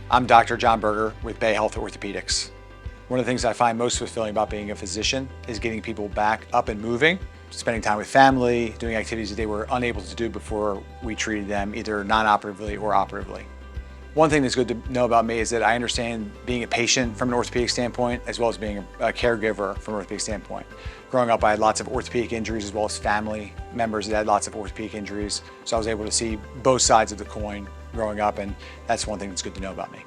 I'm Dr. John Berger with Bayhealth Orthopedics. One of the things I find most fulfilling about being a physician is getting people back up and moving, spending time with family, doing activities that they were unable to do before we treated them either non-operatively or operatively. One thing that's good to know about me is that I understand being a patient from an orthopedic standpoint as well as being a caregiver from an orthopedic standpoint. Growing up, I had lots of orthopedic injuries as well as family members that had lots of orthopedic injuries. So I was able to see both sides of the coin growing up, and that's one thing that's good to know about me.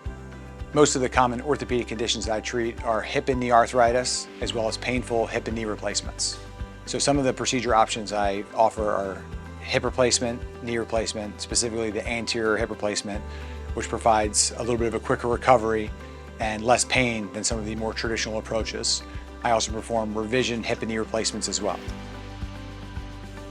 Most of the common orthopedic conditions that I treat are hip and knee arthritis as well as painful hip and knee replacements. So some of the procedure options I offer are hip replacement, knee replacement, specifically the anterior hip replacement, which provides a little bit of a quicker recovery and less pain than some of the more traditional approaches. I also perform revision hip and knee replacements as well.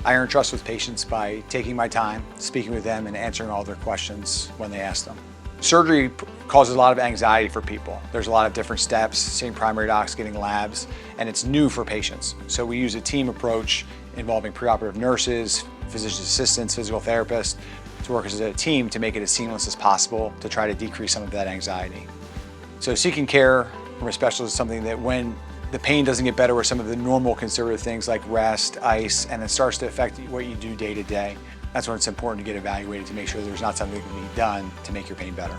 I earn trust with patients by taking my time, speaking with them, and answering all their questions when they ask them. Surgery causes a lot of anxiety for people. There's a lot of different steps, seeing primary docs, getting labs, and it's new for patients. So we use a team approach involving preoperative nurses, physician assistants, physical therapists, to work as a team to make it as seamless as possible to try to decrease some of that anxiety. So seeking care from a specialist is something that when the pain doesn't get better with some of the normal conservative things like rest, ice, and it starts to affect what you do day to day, that's when it's important to get evaluated to make sure there's not something that can be done to make your pain better.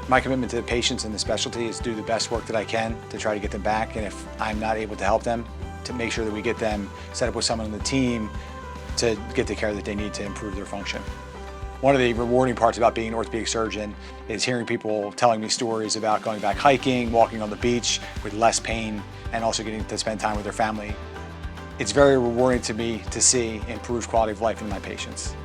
My commitment to the patients and the specialty is to do the best work that I can to try to get them back, and if I'm not able to help them, to make sure that we get them set up with someone on the team to get the care that they need to improve their function. One of the rewarding parts about being an orthopedic surgeon is hearing people telling me stories about going back hiking, walking on the beach with less pain, and also getting to spend time with their family. It's very rewarding to me to see improved quality of life in my patients.